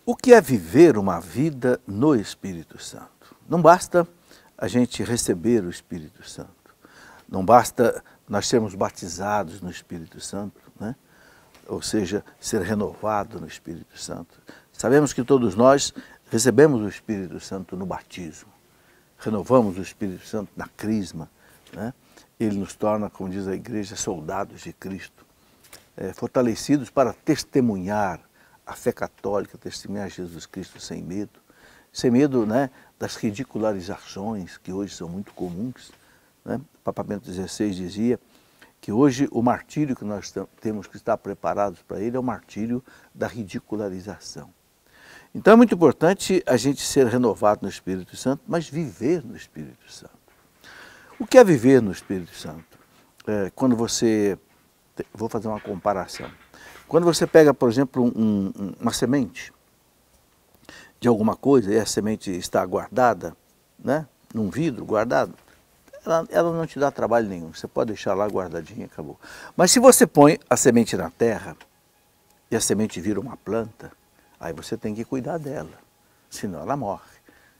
O que é viver uma vida no Espírito Santo? Não basta a gente receber o Espírito Santo. Não basta nós sermos batizados no Espírito Santo, né? Ou seja, ser renovado no Espírito Santo. Sabemos que todos nós recebemos o Espírito Santo no batismo. Renovamos o Espírito Santo na crisma, né? Ele nos torna, como diz a igreja, soldados de Cristo, fortalecidos para testemunhar a fé católica, testemunhar Jesus Cristo sem medo, né, das ridicularizações que hoje são muito comuns, né? O Papa Bento XVI dizia que hoje o martírio que nós temos que estar preparados para ele é o martírio da ridicularização. Então é muito importante a gente ser renovado no Espírito Santo, mas viver no Espírito Santo. O que é viver no Espírito Santo? Quando você... Vou fazer uma comparação. Quando você pega, por exemplo, uma semente de alguma coisa e a semente está guardada, né, num vidro guardado, ela não te dá trabalho nenhum. Você pode deixar lá guardadinha e acabou. Mas se você põe a semente na terra e a semente vira uma planta, aí você tem que cuidar dela, senão ela morre.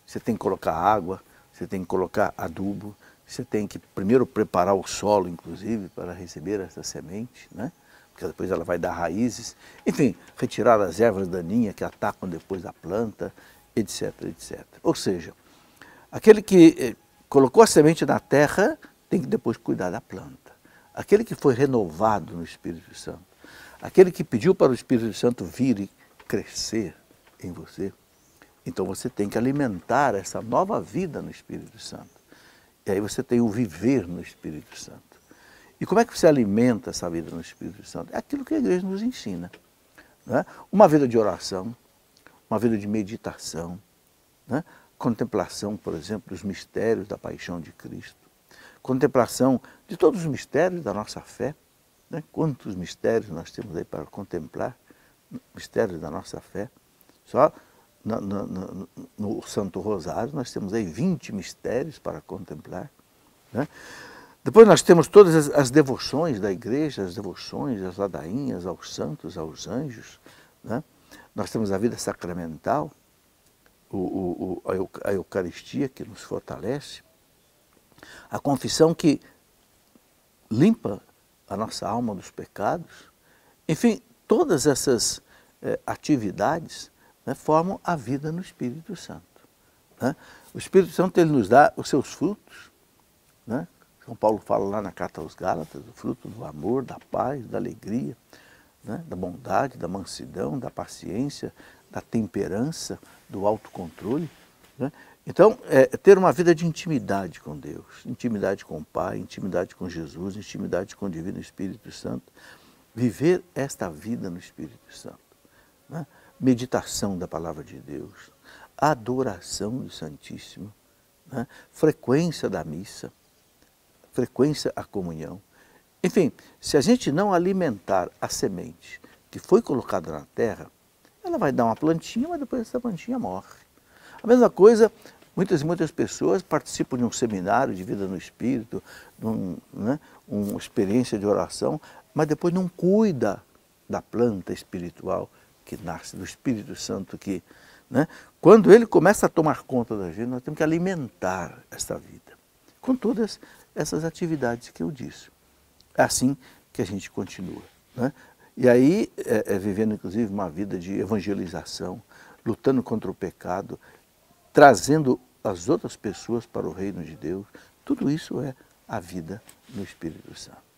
Você tem que colocar água, você tem que colocar adubo, você tem que primeiro preparar o solo, inclusive, para receber essa semente, né? Porque depois ela vai dar raízes. Enfim, retirar as ervas daninhas que atacam depois a planta, etc, etc. Ou seja, aquele que colocou a semente na terra tem que depois cuidar da planta. Aquele que foi renovado no Espírito Santo, aquele que pediu para o Espírito Santo vir e crescer em você, então você tem que alimentar essa nova vida no Espírito Santo. E aí você tem o viver no Espírito Santo. E como é que você alimenta essa vida no Espírito Santo? É aquilo que a igreja nos ensina, né? Uma vida de oração, uma vida de meditação, né? Contemplação, por exemplo, dos mistérios da paixão de Cristo, contemplação de todos os mistérios da nossa fé, né? Quantos mistérios nós temos aí para contemplar, mistérios da nossa fé. Só no Santo Rosário nós temos aí 20 mistérios para contemplar, né? Depois nós temos todas as devoções da igreja, as devoções, as ladainhas aos santos, aos anjos, né? Nós temos a vida sacramental, a Eucaristia que nos fortalece, a confissão que limpa a nossa alma dos pecados. Enfim, todas essas atividades, né, formam a vida no Espírito Santo, né? O Espírito Santo ele nos dá os seus frutos, né? São Paulo fala lá na carta aos Gálatas, o fruto do amor, da paz, da alegria, né? Da bondade, da mansidão, da paciência, da temperança, do autocontrole, né? Então, ter uma vida de intimidade com Deus, intimidade com o Pai, intimidade com Jesus, intimidade com o Divino Espírito Santo, viver esta vida no Espírito Santo, né? Meditação da Palavra de Deus, adoração do Santíssimo, né? Frequência da missa, frequência à comunhão. Enfim, se a gente não alimentar a semente que foi colocada na terra, ela vai dar uma plantinha, mas depois essa plantinha morre. A mesma coisa, muitas e muitas pessoas participam de um seminário de vida no Espírito, né, uma experiência de oração, mas depois não cuida da planta espiritual que nasce do Espírito Santo, que, né, quando ele começa a tomar conta da gente, nós temos que alimentar essa vida, com todas essas atividades que eu disse. É assim que a gente continua, né? E aí, vivendo inclusive uma vida de evangelização, lutando contra o pecado, trazendo as outras pessoas para o reino de Deus, tudo isso é a vida no Espírito Santo.